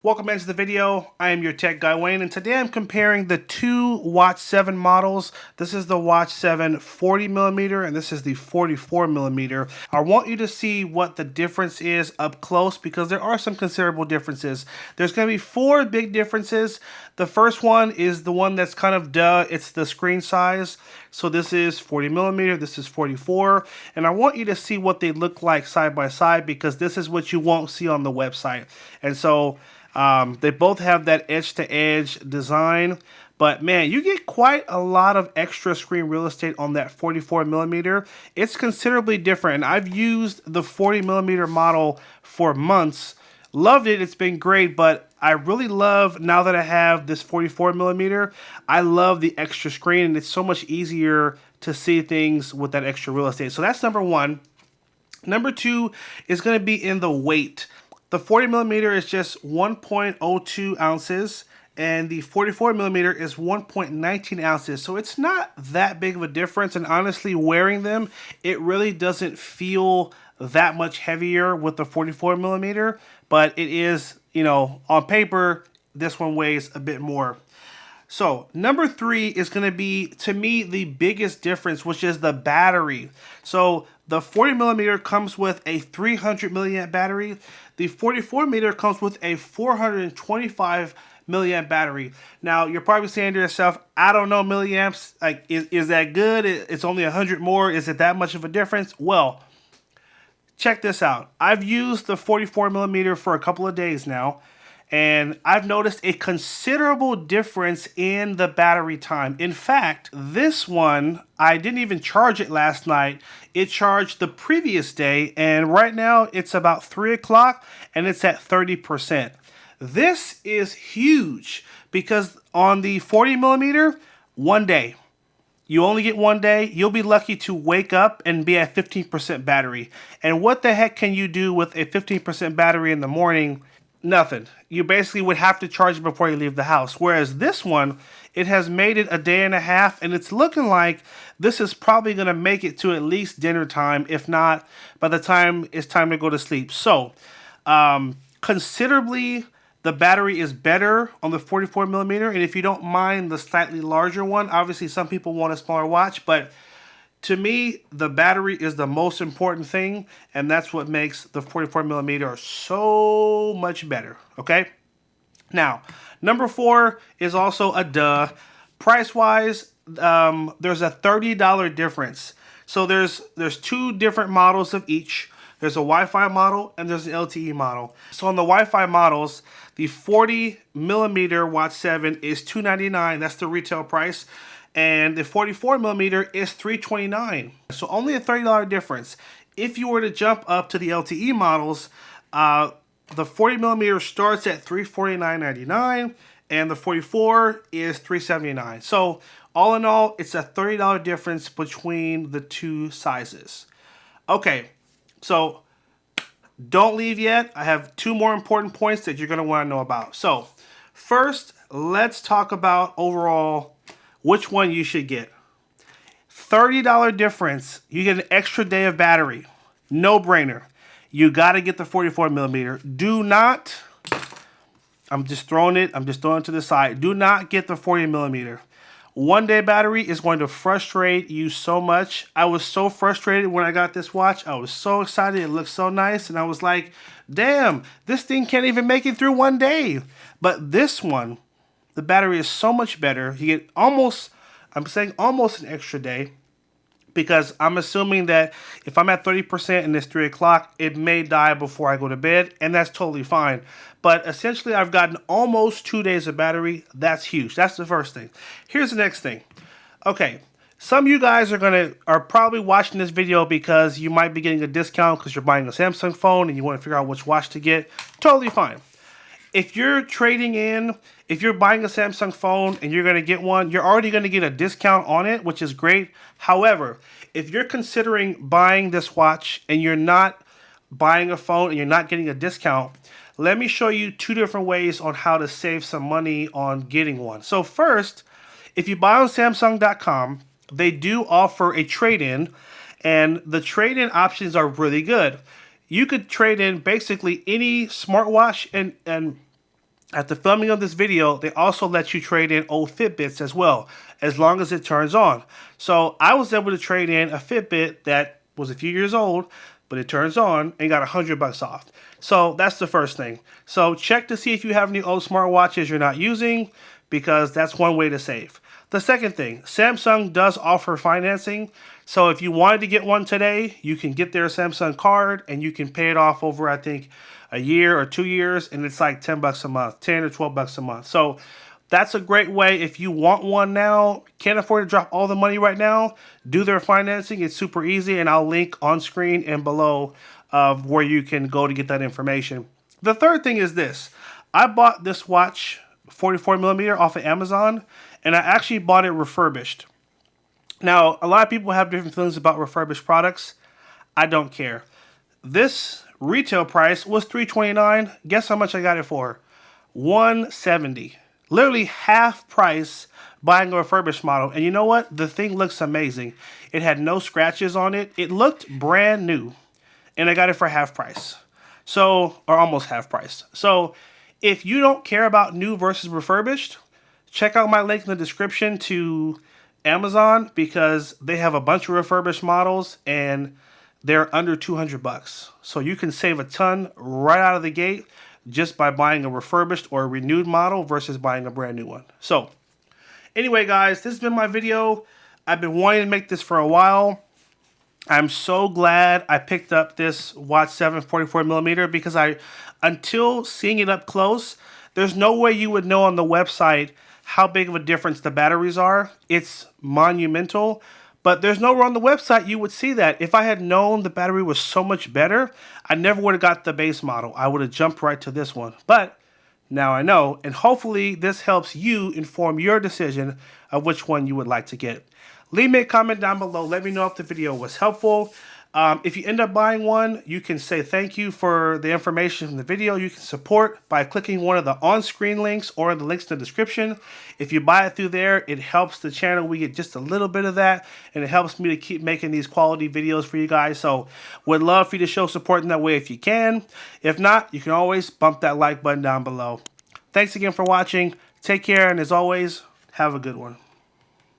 Welcome back to the video. I am your tech guy Wayne, and today I'm comparing the two Watch 7 models. This is the Watch 7 40mm and this is the 44mm. I want you to see what the difference is up close because there are some considerable differences. There's going to be four big differences. The first one is the one that's kind of duh. It's the screen size. So this is 40mm, this is 44, and I want you to see what they look like side by side because this is what you won't see on the website. And so they both have that edge-to-edge design, but man, you get quite a lot of extra screen real estate on that 44mm. It's considerably different, and I've used the 40mm model for months. Loved it, it's been great, but I really love, now that I have this 44mm, I love the extra screen, and it's so much easier to see things with that extra real estate. So that's number one. Number two is going to be in the weight. The 40mm is just 1.02 ounces, and the 44mm is 1.19 ounces. So it's not that big of a difference, and honestly, wearing them, it really doesn't feel that much heavier with the 44mm, but it is, you know, on paper, this one weighs a bit more. So number three is going to be, to me, the biggest difference, which is the battery. So the 40mm comes with a 300 milliamp battery. The 44mm comes with a 425 milliamp battery. Now you're probably saying to yourself, I don't know milliamps. Like, is that good? It's only 100 more. Is it that much of a difference? Well, check this out. I've used the 44mm for a couple of days now, and I've noticed a considerable difference in the battery time. In fact, this one, I didn't even charge it last night. It charged the previous day, and right now it's about 3 o'clock and it's at 30%. This is huge because on the 40mm, one day. You only get one day. You'll be lucky to wake up and be at 15% battery. And what the heck can you do with a 15% battery in the morning? Nothing. You basically would have to charge it before you leave the house. Whereas this one, it has made it a day and a half, and it's looking like this is probably going to make it to at least dinner time, if not by the time it's time to go to sleep. So, considerably, the battery is better on the 44mm, and if you don't mind the slightly larger one, obviously some people want a smaller watch, but to me, the battery is the most important thing, and that's what makes the 44mm so much better, okay? Now, number four is also a duh. Price-wise, there's a $30 difference. So there's two different models of each. There's a Wi-Fi model and there's an LTE model. So on the Wi-Fi models, the 40mm Watch 7 is $299. That's the retail price. And the 44mm is $329. So only a $30 difference. If you were to jump up to the LTE models, the 40mm starts at $349.99 and the 44 is $379. So all in all, it's a $30 difference between the two sizes. Okay, so don't leave yet. I have two more important points that you're going to want to know about. So first, let's talk about overall which one you should get. $30 difference. You get an extra day of battery. No brainer. You got to get the 44mm. Do not, I'm just throwing it to the side. Do not get the 40mm. One day battery is going to frustrate you so much. I was so frustrated when I got this watch. I was so excited. It looked so nice. And I was like, damn, this thing can't even make it through one day. But this one, the battery is so much better. You get almost, I'm saying almost an extra day, because I'm assuming that if I'm at 30% and it's 3 o'clock, it may die before I go to bed, and that's totally fine. But essentially, I've gotten almost 2 days of battery. That's huge. That's the first thing. Here's the next thing. Okay, some of you guys are probably watching this video because you might be getting a discount because you're buying a Samsung phone and you want to figure out which watch to get. Totally fine. If you're trading in, if you're buying a Samsung phone and you're going to get one, you're already going to get a discount on it, which is great. However, if you're considering buying this watch and you're not buying a phone and you're not getting a discount, let me show you two different ways on how to save some money on getting one. So first, if you buy on Samsung.com, they do offer a trade-in, and the trade-in options are really good. You could trade in basically any smartwatch and At the filming of this video, they also let you trade in old Fitbits as well, as long as it turns on. So I was able to trade in a Fitbit that was a few years old, but it turns on and got $100 off. So that's the first thing. So check to see if you have any old smartwatches you're not using, because that's one way to save. The second thing, Samsung does offer financing. So if you wanted to get one today, you can get their Samsung card and you can pay it off over, I think, a year or 2 years, and it's like $10 a month, 10 or $12 a month. So that's a great way if you want one now, can't afford to drop all the money right now, do their financing. It's super easy, and I'll link on screen and below of where you can go to get that information. The third thing is this. I bought this watch 44 millimeter off of Amazon, and I actually bought it refurbished. Now, a lot of people have different feelings about refurbished products. I don't care. This retail price was $329. Guess how much I got it for? $170. Literally half price buying a refurbished model. And you know what? The thing looks amazing. It had no scratches on it. It looked brand new. And I got it for half price. So, or almost half price. So, if you don't care about new versus refurbished, check out my link in the description to Amazon, because they have a bunch of refurbished models and they're under $200. So you can save a ton right out of the gate just by buying a refurbished or a renewed model versus buying a brand new one. So anyway, guys, this has been my video. I've been wanting to make this for a while. I'm so glad I picked up this Watch 7 44 millimeter, because until seeing it up close, there's no way you would know on the website how big of a difference the batteries are. It's monumental, but there's nowhere on the website you would see that. If I had known the battery was so much better, I never would have got the base model. I would have jumped right to this one. But now I know, and hopefully this helps you inform your decision of which one you would like to get. Leave me a comment down below. Let me know if the video was helpful. If you end up buying one, you can say thank you for the information from the video. You can support by clicking one of the on-screen links or the links in the description. If you buy it through there, it helps the channel. We get just a little bit of that, and it helps me to keep making these quality videos for you guys. So would love for you to show support in that way if you can. If not, you can always bump that like button down below. Thanks again for watching. Take care, and as always, have a good one.